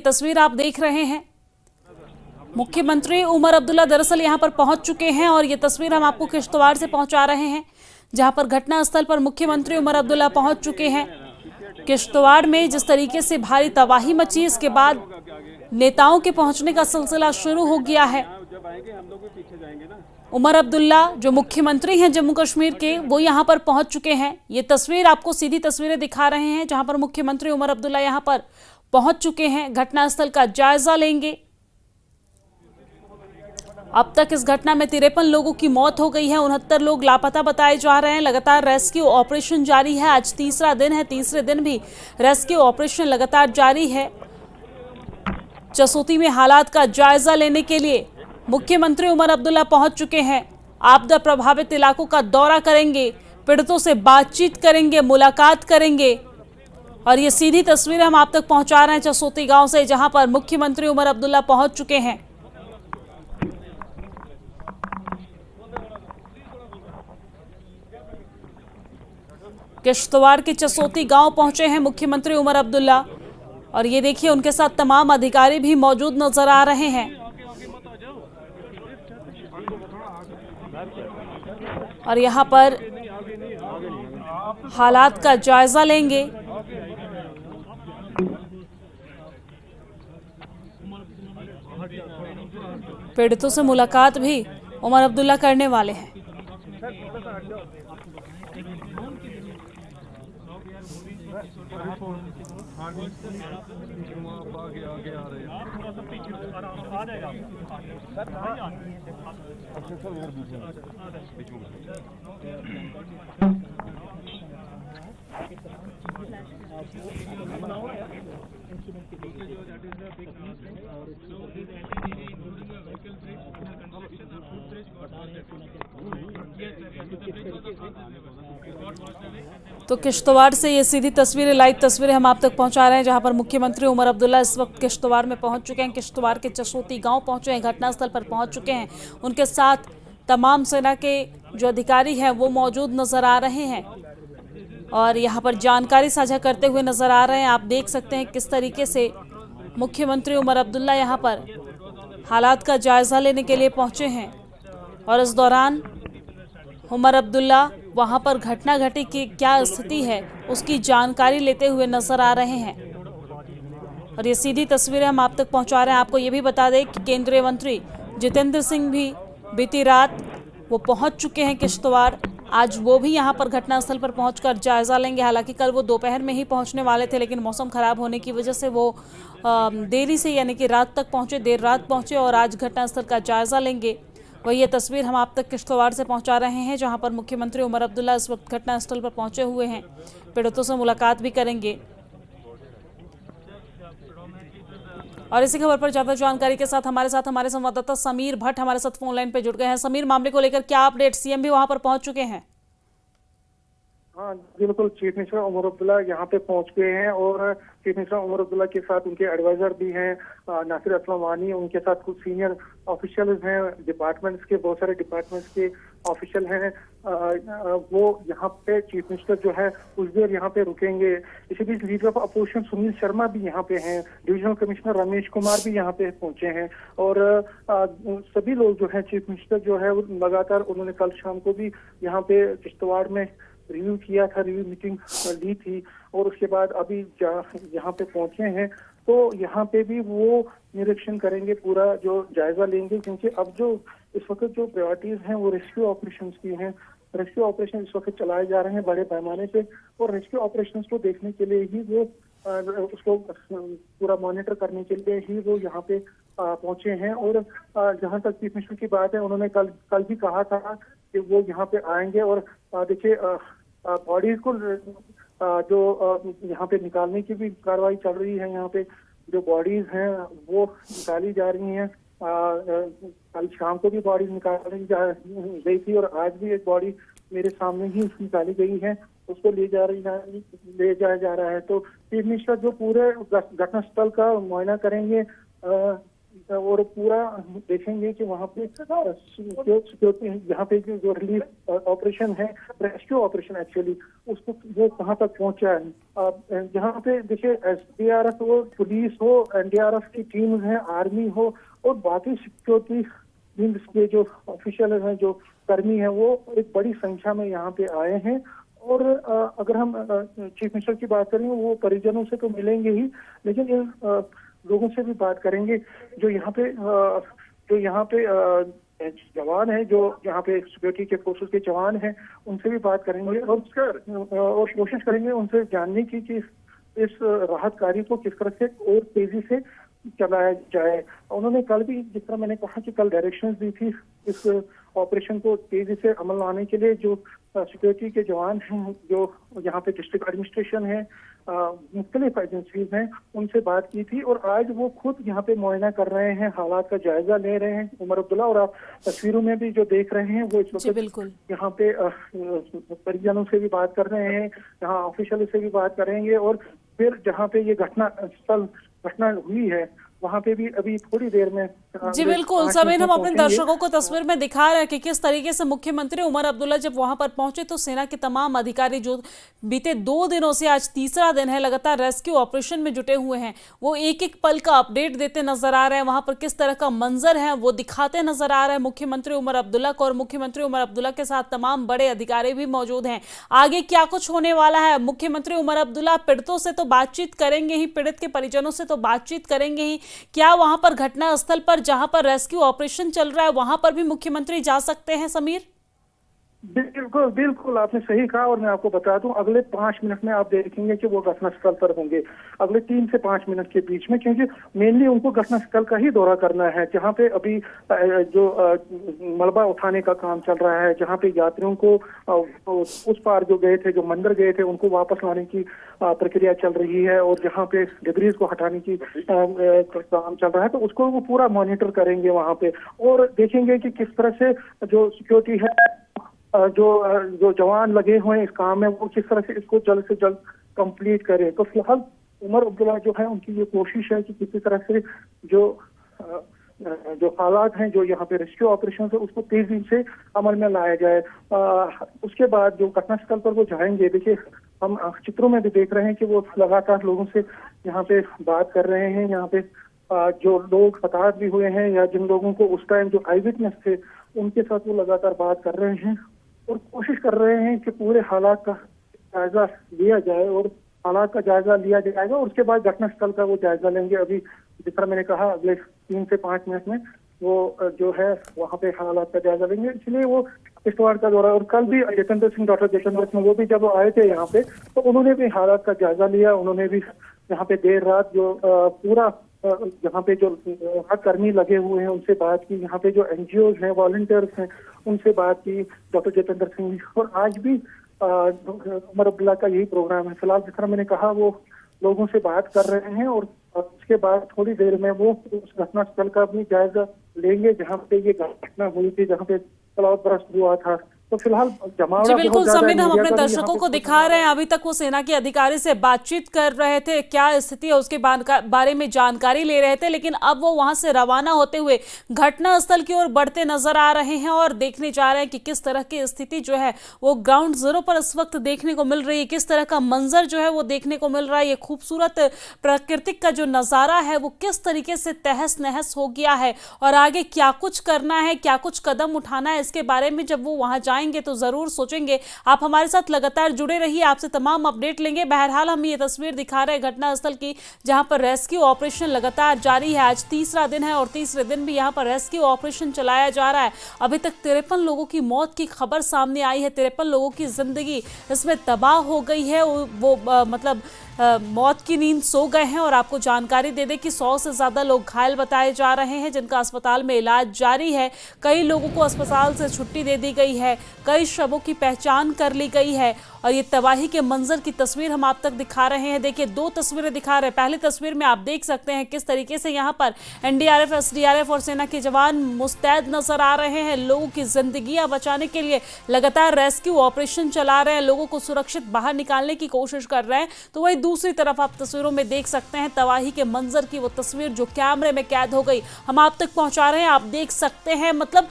तस्वीर आप देख रहे हैं, मुख्यमंत्री उमर अब्दुल्ला दरअसल यहां पर पहुंच चुके हैं और ये तस्वीर हम आपको किश्तवाड़ से पहुंचा रहे हैं, जहां पर घटनास्थल पर मुख्यमंत्री उमर अब्दुल्ला पहुंच चुके हैं। किश्तवाड़ में जिस तरीके से भारी तबाही मची, इसके बाद नेताओं के पहुंचने का सिलसिला शुरू हो गया है। उमर अब्दुल्ला जो मुख्यमंत्री हैं जम्मू कश्मीर के, वो यहां पर पहुंच चुके हैं। ये तस्वीर आपको सीधी तस्वीरें दिखा रहे हैं जहां पर मुख्यमंत्री उमर अब्दुल्ला यहां पर पहुंच चुके हैं, घटनास्थल का जायजा लेंगे। अब तक इस घटना में 53 लोगों की मौत हो गई है, 69 लोग लापता बताए जा रहे हैं। लगातार रेस्क्यू ऑपरेशन जारी है, आज तीसरा दिन है, तीसरे दिन भी रेस्क्यू ऑपरेशन लगातार जारी है। जसोती में हालात का जायजा लेने के लिए मुख्यमंत्री उमर अब्दुल्ला पहुंच चुके हैं। आपदा प्रभावित इलाकों का दौरा करेंगे, पीड़ितों से बातचीत करेंगे, मुलाकात करेंगे। और ये सीधी तस्वीरें हम आप तक पहुंचा रहे हैं जसोती गांव से, जहां पर मुख्यमंत्री उमर अब्दुल्ला पहुंच चुके हैं। किश्तवाड़ के जसोती गांव पहुंचे हैं मुख्यमंत्री उमर अब्दुल्ला और ये देखिए उनके साथ तमाम अधिकारी भी मौजूद नजर आ रहे हैं। और यहां पर हालात का जायजा लेंगे। पीड़ितों से मुलाकात भी उमर अब्दुल्ला करने वाले हैं। तो किश्तवाड़ से ये सीधी तस्वीरें, लाइव तस्वीरें हम आप तक पहुंचा रहे हैं, जहां पर मुख्यमंत्री उमर अब्दुल्ला इस वक्त किश्तवाड़ में पहुंच चुके हैं। किश्तवाड़ के जसोती गांव पहुंचे हैं, घटनास्थल पर पहुंच चुके हैं। उनके साथ तमाम सेना के जो अधिकारी हैं वो मौजूद नजर आ रहे हैं और यहां पर जानकारी साझा करते हुए नजर आ रहे हैं। आप देख सकते हैं किस तरीके से मुख्यमंत्री उमर अब्दुल्ला यहां पर हालात का जायजा लेने के लिए पहुंचे हैं और इस दौरान उमर अब्दुल्ला वहां पर घटना घटी की क्या स्थिति है उसकी जानकारी लेते हुए नजर आ रहे हैं। और ये सीधी तस्वीरें हम आप तक पहुंचा रहे हैं। आपको ये भी बता दें कि केंद्रीय मंत्री जितेंद्र सिंह भी बीती रात वो पहुंच चुके हैं किश्तवाड़। आज वो भी यहां पर घटनास्थल पर पहुंचकर जायजा लेंगे। हालांकि कल वो दोपहर में ही पहुंचने वाले थे, लेकिन मौसम खराब होने की वजह से वो देरी से यानी कि रात तक पहुंचे, देर रात पहुंचे और आज घटनास्थल का जायजा लेंगे। वही ये तस्वीर हम आप तक किश्तवाड़ से पहुंचा रहे हैं, जहां पर मुख्यमंत्री उमर अब्दुल्ला इस वक्त घटनास्थल पर पहुंचे हुए हैं, पीड़ितों से मुलाकात भी करेंगे। और इसी खबर पर ज्यादा जानकारी के साथ हमारे संवाददाता समीर भट्ट हमारे साथ फोन लाइन पे जुड़ गए हैं। समीर, मामले को लेकर क्या अपडेट? सीएम भी वहां पर पहुंच चुके हैं? हाँ बिल्कुल, चीफ मिनिस्टर उमर अब्दुल्ला यहाँ पे पहुंच गए हैं और चीफ मिनिस्टर उमर अब्दुल्ला के साथ उनके एडवाइजर भी हैं, नासिर असलम वानी, उनके साथ कुछ सीनियर ऑफिशियल्स हैं, डिपार्टमेंट्स के बहुत सारे डिपार्टमेंट्स के ऑफिशियल हैं। वो यहाँ पे चीफ मिनिस्टर जो है कुछ देर यहाँ पे रुकेंगे। इसी बीच leader of opposition Sunil Sharma भी यहाँ पे हैं, डिविजनल कमिश्नर रमेश कुमार भी यहाँ पे पहुंचे हैं और सभी लोग जो है, चीफ मिनिस्टर जो है लगातार उन्होंने कल शाम को भी यहाँ पे किश्तवाड़ में रिव्यू किया था, रिव्यू मीटिंग ली थी और उसके बाद अभी यहाँ पे पहुंचे हैं। तो यहाँ पे भी वो निरीक्षण करेंगे, पूरा जो जायजा लेंगे, क्योंकि अब जो इस वक्त जो प्रायोरिटीज हैं वो रेस्क्यू ऑपरेशंस की हैं। रेस्क्यू ऑपरेशन इस वक्त चलाए जा रहे हैं बड़े पैमाने पे और रेस्क्यू ऑपरेशंस को देखने के लिए ही वो उसको पूरा मॉनिटर करने के लिए ही वो यहाँ पे पहुंचे हैं। और जहाँ तक चीफ मिनिस्टर की बात है, उन्होंने कल भी कहा था कि वो यहाँ पे आएंगे और देखिए बॉडीज को जो यहाँ पे निकालने की भी कार्रवाई चल रही है। यहाँ पे जो बॉडीज हैं वो निकाली जा रही हैं। कल शाम को भी बॉडीज निकाली गई थी और आज भी एक बॉडी मेरे सामने ही निकाली गई है, उसको ले जाया जा रहा है। तो चीफ मिनिस्टर जो पूरे घटनास्थल का मुआयना करेंगे, और पूरा देखेंगे कि वहाँ पे जो सिक्योरिटी यहाँ पे जो रिलीफ ऑपरेशन है, रेस्क्यू ऑपरेशन एक्चुअली, उसको वो कहाँ तक पहुँचा है। यहाँ पे देखिए एसडीआरएफ हो, पुलिस हो, एनडीआरएफ की टीम है, आर्मी हो और बाकी सिक्योरिटी के जो ऑफिशियल हैं, जो कर्मी हैं, वो एक बड़ी संख्या में यहाँ पे आए हैं। और अगर हम चीफ मिनिस्टर की बात करें, वो परिजनों से तो मिलेंगे ही, लेकिन इन लोगों से भी बात करेंगे जो यहाँ पे जवान है, जो यहाँ पे सिक्योरिटी के फोर्सेस के जवान हैं, उनसे भी बात करेंगे और कोशिश करेंगे उनसे जानने की कि इस राहत कार्य को किस तरह से और तेजी से चलाया जाए। उन्होंने कल भी, जिस तरह मैंने कहा कि कल डायरेक्शंस दी थी इस ऑपरेशन को तेजी से अमल लाने के लिए, जो सिक्योरिटी के जवान हैं, जो यहाँ पे डिस्ट्रिक्ट एडमिनिस्ट्रेशन है, मुख्तलिफ एजेंसीज हैं, उनसे बात की थी और आज वो खुद यहाँ पे मुआयना कर रहे हैं, हालात का जायजा ले रहे हैं उमर अब्दुल्ला। और आप तस्वीरों में भी जो देख रहे हैं, वो इस वक्त यहाँ पे परिजनों से भी बात कर रहे हैं, यहाँ ऑफिशियल से भी बात करेंगे और फिर जहाँ पे ये घटना हुई है वहाँ पे भी अभी थोड़ी देर में जी बिल्कुल समीर, हम अपने दर्शकों को तस्वीर में दिखा रहे हैं कि किस तरीके से मुख्यमंत्री उमर अब्दुल्ला जब वहां पर पहुंचे तो सेना के तमाम अधिकारी जो बीते 2 दिनों से, आज तीसरा दिन है, लगातार रेस्क्यू ऑपरेशन में जुटे हुए हैं, वो एक एक पल का अपडेट देते नजर आ रहे हैं। वहां पर किस तरह का मंजर है वो दिखाते नजर आ रहे हैं मुख्यमंत्री उमर अब्दुल्ला को, और मुख्यमंत्री उमर अब्दुल्ला के साथ तमाम बड़े अधिकारी भी मौजूद हैं। आगे क्या कुछ होने वाला है, मुख्यमंत्री उमर अब्दुल्ला पीड़ितों से तो बातचीत करेंगे ही, पीड़ित के परिजनों से तो बातचीत करेंगे ही, क्या वहां पर घटना स्थल पर जहां पर रेस्क्यू ऑपरेशन चल रहा है वहां पर भी मुख्यमंत्री जा सकते हैं समीर? बिल्कुल आपने सही कहा। और मैं आपको बता दूं, अगले 5 मिनट में आप देखेंगे कि वो घटनास्थल पर होंगे, अगले 3 से 5 मिनट के बीच में, क्योंकि मेनली उनको घटनास्थल का ही दौरा करना है, जहाँ पे अभी जो मलबा उठाने का काम चल रहा है, जहाँ पे यात्रियों को उस पार जो गए थे, जो मंदिर गए थे, उनको वापस लाने की प्रक्रिया चल रही है, और जहाँ पे डिब्रीज को हटाने की काम चल रहा है, तो उसको वो पूरा मॉनिटर करेंगे वहाँ पे और देखेंगे कि किस तरह से जो सिक्योरिटी है, जो जवान लगे हुए हैं इस काम में, वो किस तरह से इसको जल्द से जल्द कंप्लीट करें। तो फिलहाल उमर अब्दुल्ला जो है, उनकी ये कोशिश है कि किसी तरह से जो हालात हैं, जो यहाँ पे रेस्क्यू ऑपरेशन है, उसको तेजी से अमल में लाया जाए। उसके बाद जो घटनास्थल पर वो जाएंगे, देखिए हम चित्रों में भी देख रहे हैं कि वो लगातार लोगों से यहाँ पे बात कर रहे हैं। यहाँ पे जो लोग हताहत भी हुए हैं या जिन लोगों को उस टाइम जो आई विटनेस थे, उनके साथ वो लगातार बात कर रहे हैं और कोशिश कर रहे हैं कि पूरे हालात का जायजा लिया जाए, और हालात का जायजा लिया जाएगा और उसके बाद घटनास्थल का वो जायजा लेंगे। अभी जिस तरह मैंने कहा, अगले 3 से 5 मिनट में वो जो है वहाँ पे हालात का जायजा लेंगे, इसलिए वो किश्तवाड़ का दौरा। और कल भी डॉक्टर जितेंद्र सिंह वो भी जब आए थे यहाँ पे, तो उन्होंने भी हालात का जायजा लिया। उन्होंने भी यहाँ पे देर रात जो पूरा यहाँ पे जो कर्मी लगे हुए हैं उनसे बात की, यहाँ पे जो एनजीओज हैं, वॉलंटियर्स हैं, उनसे बात की डॉक्टर जितेंद्र सिंह। और आज भी उमर अब्दुल्ला का यही प्रोग्राम है। फिलहाल जिस तरह मैंने कहा, वो लोगों से बात कर रहे हैं और उसके बाद थोड़ी देर में वो उस घटनास्थल का भी जायजा लेंगे जहाँ पे ये घटना हुई थी, जहाँ पे क्लाउड बर्स्ट हुआ था। तो फिलहाल जी बिल्कुल समीर, हम अपने दर्शकों को दिखा रहे हैं, अभी तक वो सेना के अधिकारी से बातचीत कर रहे थे, क्या स्थिति है उसके बारे में जानकारी ले रहे थे, लेकिन अब वो वहां से रवाना होते हुए घटना स्थल की ओर बढ़ते नजर आ रहे हैं और देखने जा रहे हैं कि किस तरह की स्थिति जो है वो ग्राउंड जीरो पर इस वक्त देखने को मिल रही है, किस तरह का मंजर जो है वो देखने को मिल रहा है। ये खूबसूरत प्राकृतिक का जो नजारा है वो किस तरीके से तहस नहस हो गया है और आगे क्या कुछ करना है, क्या कुछ कदम उठाना है, इसके बारे में जब वो वहां जाएंगे तो जरूर सोचेंगे। आप हमारे साथ लगातार जुड़े रहिए, आपसे तमाम अपडेट लेंगे। बहरहाल हम ये तस्वीर दिखा रहे हैं घटनास्थल की, जहां पर रेस्क्यू ऑपरेशन लगातार जारी है। आज तीसरा दिन है और तीसरे दिन भी यहां पर रेस्क्यू ऑपरेशन चलाया जा रहा है। अभी तक 53 लोगों की मौत की खबर सामने आई है, 53 लोगों की जिंदगी इसमें तबाह हो गई है। वो मतलब मौत की नींद सो गए हैं। और आपको जानकारी दे दें कि 100 से ज़्यादा लोग घायल बताए जा रहे हैं, जिनका अस्पताल में इलाज जारी है। कई लोगों को अस्पताल से छुट्टी दे दी गई है, कई शवों की पहचान कर ली गई है और ये तबाही के मंजर की तस्वीर हम आप तक दिखा रहे हैं। देखिए, दो तस्वीरें दिखा रहे हैं। पहली तस्वीर में आप देख सकते हैं किस तरीके से यहाँ पर एनडीआरएफ, एसडीआरएफ और सेना के जवान मुस्तैद नजर आ रहे हैं। लोगों की जिंदगियां बचाने के लिए लगातार रेस्क्यू ऑपरेशन चला रहे हैं, लोगों को सुरक्षित बाहर निकालने की कोशिश कर रहे हैं। तो वही दूसरी तरफ आप तस्वीरों में देख सकते हैं तबाही के मंजर की वो तस्वीर जो कैमरे में कैद हो गई, हम आप तक पहुंचा रहे हैं। आप देख सकते हैं, मतलब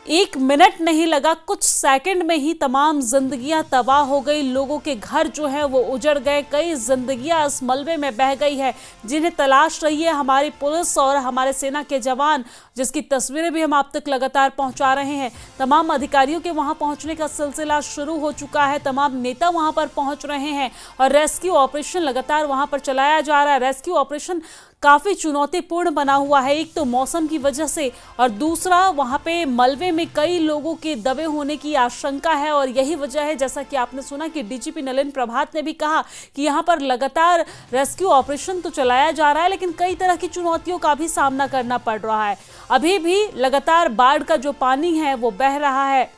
1 मिनट नहीं लगा, कुछ सेकंड में ही तमाम जिंदगियां तबाह हो गई। लोगों के घर जो है वो उजड़ गए, कई जिंदगियां इस मलबे में बह गई है, जिन्हें तलाश रही है हमारी पुलिस और हमारे सेना के जवान, जिसकी तस्वीरें भी हम आप तक लगातार पहुंचा रहे हैं। तमाम अधिकारियों के वहां पहुंचने का सिलसिला शुरू हो चुका है, तमाम नेता वहां पर पहुंच रहे हैं और रेस्क्यू ऑपरेशन लगातार वहां पर चलाया जा रहा है। रेस्क्यू ऑपरेशन काफी चुनौतीपूर्ण बना हुआ है, एक तो मौसम की वजह से और दूसरा वहां पे मलबे में कई लोगों के दबे होने की आशंका है। और यही वजह है, जैसा कि आपने सुना कि डीजीपी नलिन प्रभात ने भी कहा कि यहां पर लगातार रेस्क्यू ऑपरेशन तो चलाया जा रहा है, लेकिन कई तरह की चुनौतियों का भी सामना करना पड़ रहा है। अभी भी लगातार बाढ़ का जो पानी है वो बह रहा है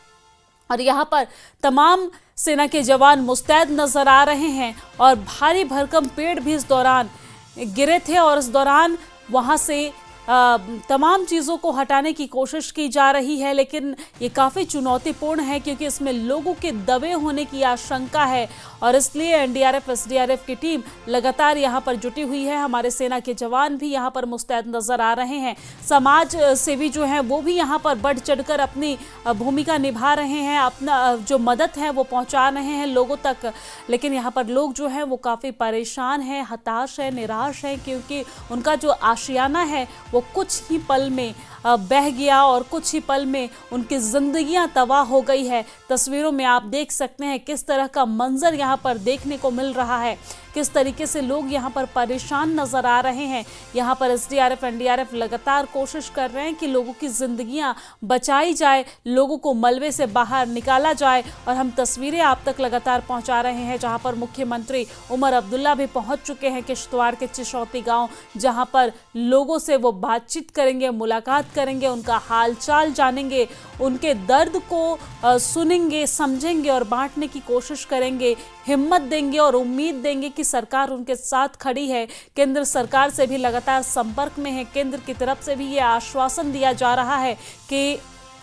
और यहाँ पर तमाम सेना के जवान मुस्तैद नजर आ रहे हैं और भारी भरकम पेड़ भी इस दौरान गिरे थे और इस दौरान वहां से तमाम चीज़ों को हटाने की कोशिश की जा रही है। लेकिन ये काफ़ी चुनौतीपूर्ण है क्योंकि इसमें लोगों के दबे होने की आशंका है और इसलिए एनडीआरएफ, एसडीआरएफ की टीम लगातार यहाँ पर जुटी हुई है। हमारे सेना के जवान भी यहाँ पर मुस्तैद नजर आ रहे हैं। समाज सेवी जो हैं वो भी यहाँ पर बढ़ चढ़कर अपनी भूमिका निभा रहे हैं, अपना जो मदद है वो पहुँचा रहे हैं लोगों तक। लेकिन यहाँ पर लोग जो हैं वो काफ़ी परेशान हैं, हताश हैं, निराश हैं, क्योंकि उनका जो आशियाना है वो कुछ ही पल में बह गया और कुछ ही पल में उनकी जिंदगियां तबाह हो गई है। तस्वीरों में आप देख सकते हैं किस तरह का मंजर यहाँ पर देखने को मिल रहा है, किस तरीके से लोग यहाँ पर परेशान नजर आ रहे हैं। यहाँ पर एसडीआरएफ, एनडीआरएफ लगातार कोशिश कर रहे हैं कि लोगों की जिंदगियां बचाई जाए, लोगों को मलबे से बाहर निकाला जाए। और हम तस्वीरें आप तक लगातार पहुंचा रहे हैं जहां पर मुख्यमंत्री उमर अब्दुल्ला भी पहुंच चुके हैं किश्तवाड़ के चिशौती गांव, जहां पर लोगों से वो बातचीत करेंगे, मुलाकात करेंगे, उनका हालचाल जानेंगे, उनके दर्द को सुनेंगे, समझेंगे और बांटने की कोशिश करेंगे, हिम्मत देंगे और उम्मीद देंगे कि सरकार उनके साथ खड़ी है। केंद्र सरकार से भी लगातार संपर्क में है। केंद्र की तरफ से भी ये आश्वासन दिया जा रहा है कि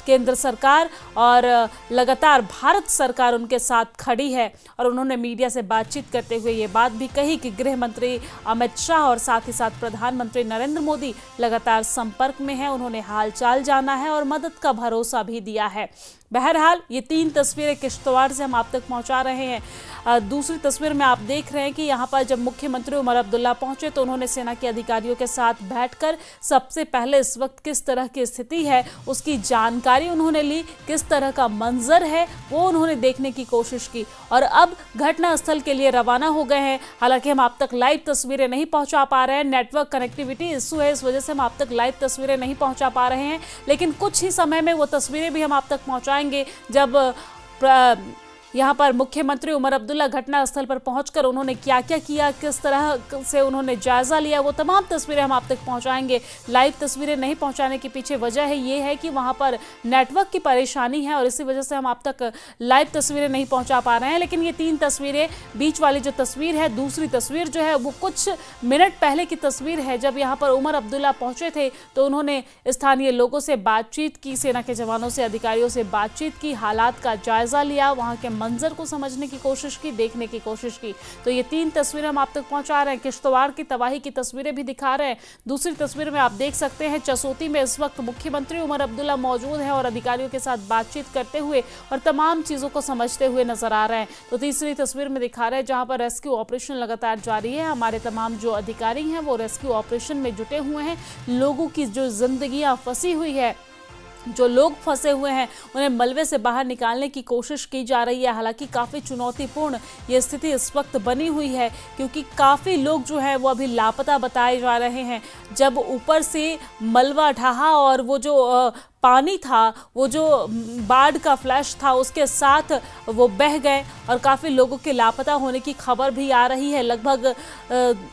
केंद्र सरकार और लगातार भारत सरकार उनके साथ खड़ी है। और उन्होंने मीडिया से बातचीत करते हुए ये बात भी कही कि गृह मंत्री अमित शाह और साथ ही साथ प्रधानमंत्री नरेंद्र मोदी लगातार संपर्क में हैं, उन्होंने हालचाल जाना है और मदद का भरोसा भी दिया है। बहरहाल ये 3 तस्वीरें किश्तवाड़ से हम आप तक पहुंचा रहे हैं। दूसरी तस्वीर में आप देख रहे हैं कि यहाँ पर जब मुख्यमंत्री उमर अब्दुल्ला पहुंचे तो उन्होंने सेना के अधिकारियों के साथ बैठकर सबसे पहले इस वक्त किस तरह की स्थिति है उसकी जानकारी उन्होंने ली, किस तरह का मंजर है वो उन्होंने देखने की कोशिश की और अब घटना स्थल के लिए रवाना हो गए हैं। हालांकि हम आप तक लाइव तस्वीरें नहीं पहुंचा पा रहे हैं, नेटवर्क कनेक्टिविटी इशू है, इस वजह से हम आप तक लाइव तस्वीरें नहीं पहुंचा पा रहे हैं, लेकिन कुछ ही समय में वो तस्वीरें भी हम आप तक पहुंचाएंगे जब यहाँ पर मुख्यमंत्री उमर अब्दुल्ला घटना स्थल पर पहुंचकर उन्होंने क्या क्या किया, किस तरह से उन्होंने जायजा लिया, वो तमाम तस्वीरें हम आप तक पहुंचाएंगे। लाइव तस्वीरें नहीं पहुंचाने के पीछे वजह है ये है कि वहां पर नेटवर्क की परेशानी है और इसी वजह से हम आप तक लाइव तस्वीरें नहीं पहुंचा पा रहे हैं। लेकिन ये 3 तस्वीरें, बीच वाली जो तस्वीर है, दूसरी तस्वीर जो है वो कुछ मिनट पहले की तस्वीर है जब यहाँ पर उमर अब्दुल्ला पहुंचे थे तो उन्होंने स्थानीय लोगों से बातचीत की, सेना के जवानों से, अधिकारियों से बातचीत की, हालात का जायजा लिया, वहां के मंजर को समझने की कोशिश की, देखने की कोशिश की। तो ये 3 तस्वीरें हम आप तक पहुंचा रहे हैं। किश्तवाड़ की तबाही की तस्वीरें भी दिखा रहे हैं। दूसरी तस्वीर में आप देख सकते हैं चसोती में इस वक्त मुख्यमंत्री उमर अब्दुल्ला मौजूद हैं और अधिकारियों के साथ बातचीत करते हुए और तमाम चीजों को समझते हुए नजर आ रहे हैं। तो तीसरी तस्वीर में दिखा रहे हैं जहां पर रेस्क्यू ऑपरेशन लगातार जारी है। हमारे तमाम जो अधिकारी हैं वो रेस्क्यू ऑपरेशन में जुटे हुए हैं। लोगों की जो जिंदगियां फंसी हुई है, जो लोग फंसे हुए हैं, उन्हें मलबे से बाहर निकालने की कोशिश की जा रही है। हालांकि काफ़ी चुनौतीपूर्ण ये स्थिति इस वक्त बनी हुई है क्योंकि काफ़ी लोग जो है वो अभी लापता बताए जा रहे हैं। जब ऊपर से मलबा ढहा और वो जो पानी था, वो जो बाढ़ का फ्लैश था, उसके साथ वो बह गए और काफ़ी लोगों के लापता होने की खबर भी आ रही है। लगभग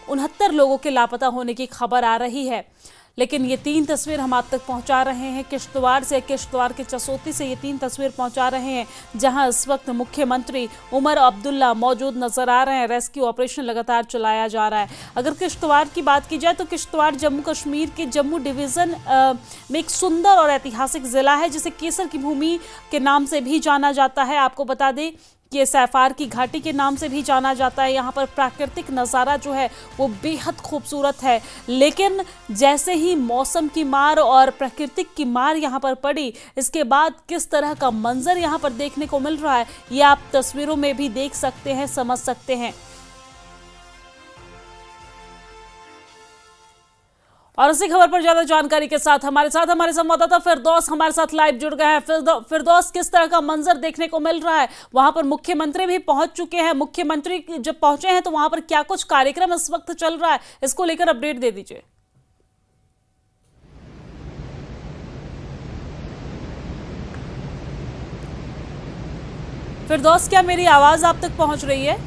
69 लोगों के लापता होने की खबर आ रही है। लेकिन ये 3 तस्वीर हम आप तक पहुंचा रहे हैं किश्तवाड़ से, किश्तवाड़ के चसोती से ये 3 तस्वीर पहुंचा रहे हैं, जहां इस वक्त मुख्यमंत्री उमर अब्दुल्ला मौजूद नजर आ रहे हैं। रेस्क्यू ऑपरेशन लगातार चलाया जा रहा है। अगर किश्तवाड़ की बात की जाए तो किश्तवाड़ जम्मू कश्मीर के जम्मू डिवीजन में एक सुंदर और ऐतिहासिक जिला है, जिसे केसर की भूमि के नाम से भी जाना जाता है। आपको बता दें कि सैफार की घाटी के नाम से भी जाना जाता है। यहाँ पर प्राकृतिक नज़ारा जो है वो बेहद खूबसूरत है, लेकिन जैसे ही मौसम की मार और प्राकृतिक की मार यहाँ पर पड़ी, इसके बाद किस तरह का मंजर यहाँ पर देखने को मिल रहा है ये आप तस्वीरों में भी देख सकते हैं, समझ सकते हैं। और इसी खबर पर ज्यादा जानकारी के साथ हमारे संवाददाता फिरदौस हमारे साथ लाइव जुड़ गए हैं। फिरदौस, किस तरह का मंजर देखने को मिल रहा है? वहां पर मुख्यमंत्री भी पहुंच चुके हैं। मुख्यमंत्री जब पहुंचे हैं तो वहां पर क्या कुछ कार्यक्रम इस वक्त चल रहा है, इसको लेकर अपडेट दे दीजिए। फिरदौस, क्या मेरी आवाज आप तक पहुंच रही है?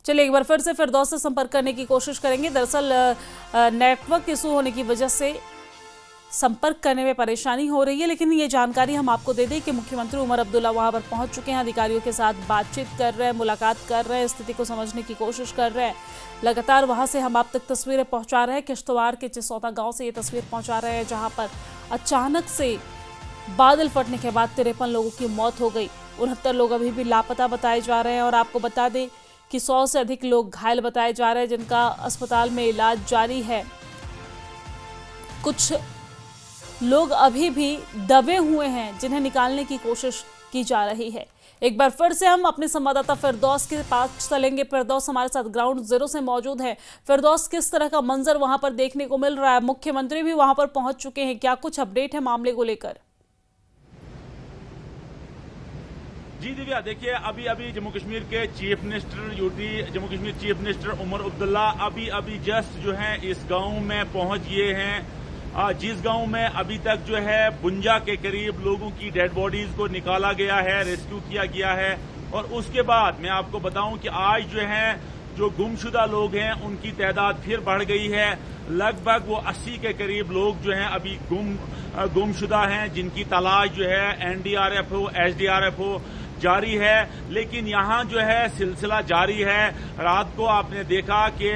चलिए एक बार फिर से फिरदौस से संपर्क करने की कोशिश करेंगे। दरअसल नेटवर्क इशू होने की वजह से संपर्क करने में परेशानी हो रही है, लेकिन ये जानकारी हम आपको दे दें कि मुख्यमंत्री उमर अब्दुल्ला वहां पर पहुंच चुके हैं, अधिकारियों के साथ बातचीत कर रहे हैं, मुलाकात कर रहे हैं, स्थिति को समझने की कोशिश कर रहे हैं। लगातार वहां से हम आप तक तस्वीरें पहुंचा रहे हैं। किश्तवाड़ के चिसौता गाँव से ये तस्वीर पहुंचा रहे हैं, जहाँ पर अचानक से बादल फटने के बाद 53 लोगों की मौत हो गई। 69 लोग अभी भी लापता बताए जा रहे हैं और आपको बता दें कि 100 से अधिक लोग घायल बताए जा रहे हैं, जिनका अस्पताल में इलाज जारी है। कुछ लोग अभी भी दबे हुए हैं, जिन्हें निकालने की कोशिश की जा रही है। एक बार फिर से हम अपने संवाददाता फिरदौस के पास चलेंगे। फिरदौस हमारे साथ ग्राउंड जीरो से मौजूद है। फिरदौस, किस तरह का मंजर वहां पर देखने को मिल रहा है? मुख्यमंत्री भी वहां पर पहुंच चुके हैं, क्या कुछ अपडेट है मामले को लेकर? जी दिव्या, देखिए अभी जम्मू कश्मीर के chief minister Jammu Kashmir chief minister Omar Abdullah अभी जस्ट जो है इस गांव में पहुंच गए हैं, जिस गांव में अभी तक जो है 52 के करीब लोगों की डेड बॉडीज को निकाला गया है, रेस्क्यू किया गया है। और उसके बाद मैं आपको बताऊं कि आज जो है जो गुमशुदा लोग हैं उनकी तादाद फिर बढ़ गई है। लगभग वो 80 के करीब लोग जो हैं अभी गुमशुदा हैं, जिनकी तलाश जो है NDRF हो, SDRF हो जारी है। लेकिन यहाँ जो है सिलसिला जारी है। रात को आपने देखा कि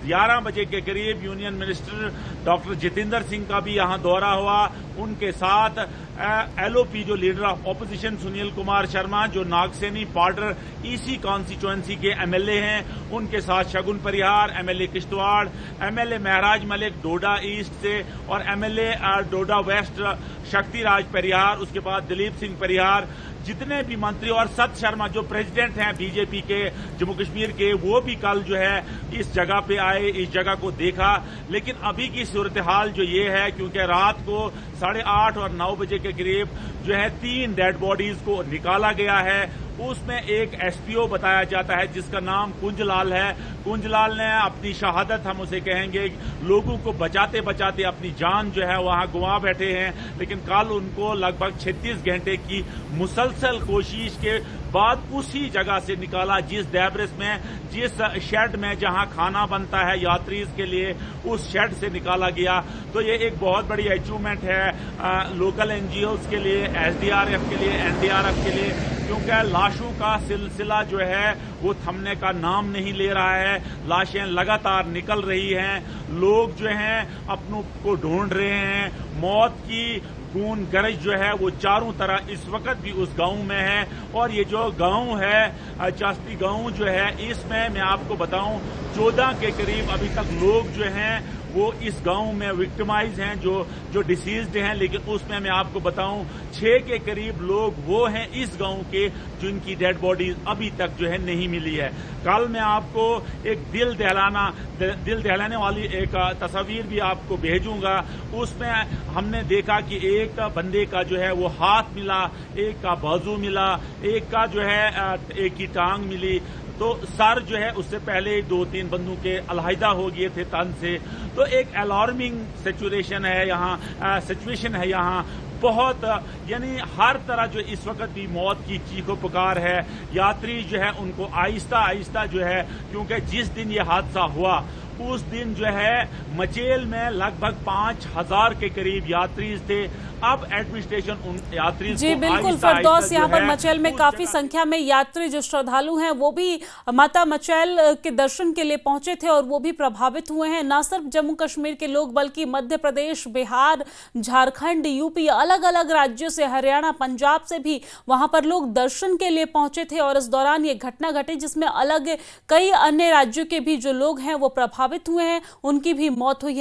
11 बजे के करीब union minister doctor Jitendra Singh का भी यहाँ दौरा हुआ। उनके साथ LOP जो leader of opposition Sunil Kumar Sharma, जो नागसेनी पार्डर EC कॉन्स्टिट्यूएंसी के MLA हैं, उनके साथ शगुन परिहार MLA किश्तवाड़, MLA महराज मलिक डोडा ईस्ट से और MLA डोडा वेस्ट शक्तिराज परिहार, उसके बाद दिलीप सिंह परिहार, जितने भी मंत्री और सत शर्मा जो प्रेसिडेंट हैं बीजेपी के जम्मू कश्मीर के, वो भी कल जो है इस जगह पे आए, इस जगह को देखा। लेकिन अभी की सूरत हाल जो ये है, क्योंकि रात को 8:30 और 9 बजे के करीब जो है 3 डेड बॉडीज को निकाला गया है। उसमें एक SPO बताया जाता है जिसका नाम कुंजलाल है। कुंजलाल ने अपनी शहादत, हम उसे कहेंगे, लोगों को बचाते बचाते अपनी जान जो है वहां गंवा बैठे हैं। लेकिन कल उनको लगभग 36 घंटे की मुसलसल कोशिश के बाद उसी जगह से निकाला, जिस डेब्रिस में, जिस शेड में जहां खाना बनता है यात्रीज के लिए, उस शेड से निकाला गया। तो ये एक बहुत बड़ी अचीवमेंट है लोकल NGOs के लिए, SDRF के लिए, NDRF के लिए, क्योंकि लाशों का सिलसिला जो है वो थमने का नाम नहीं ले रहा है। लाशें लगातार निकल रही हैं, लोग जो हैं अपनों को ढूंढ रहे हैं। मौत की खून गरज जो है वो चारों तरह इस वक्त भी उस गांव में है। और ये जो गांव है चास्ती गांव जो है, इसमें मैं आपको बताऊं 14 के करीब अभी तक लोग जो हैं वो इस गांव में विक्टिमाइज हैं, जो डिसीज्ड हैं। लेकिन उसमें मैं आपको बताऊं 6 के करीब लोग वो हैं इस गांव के जिनकी डेड बॉडीज अभी तक जो है नहीं मिली है। कल मैं आपको एक दिल दहलाने वाली एक तस्वीर भी आपको भेजूंगा। उसमें हमने देखा कि एक बंदे का जो है वो हाथ मिला, एक का बाजू मिला, एक का जो है एक की टांग मिली। तो सर जो है उससे पहले 2-3 बंदों के अलहदा हो गए थे तन से। तो एक अलार्मिंग सिचुएशन है यहाँ बहुत, यानी हर तरह जो इस वक्त भी मौत की चीखो पुकार है। यात्री जो है उनको आहिस्ता आहिस्ता जो है, क्योंकि जिस दिन ये हादसा हुआ उस दिन जो है मचेल में लगभग 5,000 के करीब यात्री थे। अब एडमिनिस्ट्रेशन उन यात्री जी बिल्कुल फिरदौस, यहाँ पर मचैल में काफी संख्या में यात्री जो श्रद्धालु हैं वो भी माता मचैल के दर्शन के लिए पहुंचे थे और वो भी प्रभावित हुए हैं। न सिर्फ जम्मू कश्मीर के लोग बल्कि मध्य प्रदेश, बिहार, झारखंड, यूपी, अलग अलग राज्यों से, हरियाणा, पंजाब से भी वहां पर लोग दर्शन के लिए पहुंचे थे और इस दौरान ये घटना घटी जिसमें अलग कई अन्य राज्यों के भी जो लोग हैं वो प्रभावित हुए हैं, उनकी भी मौत हुई है।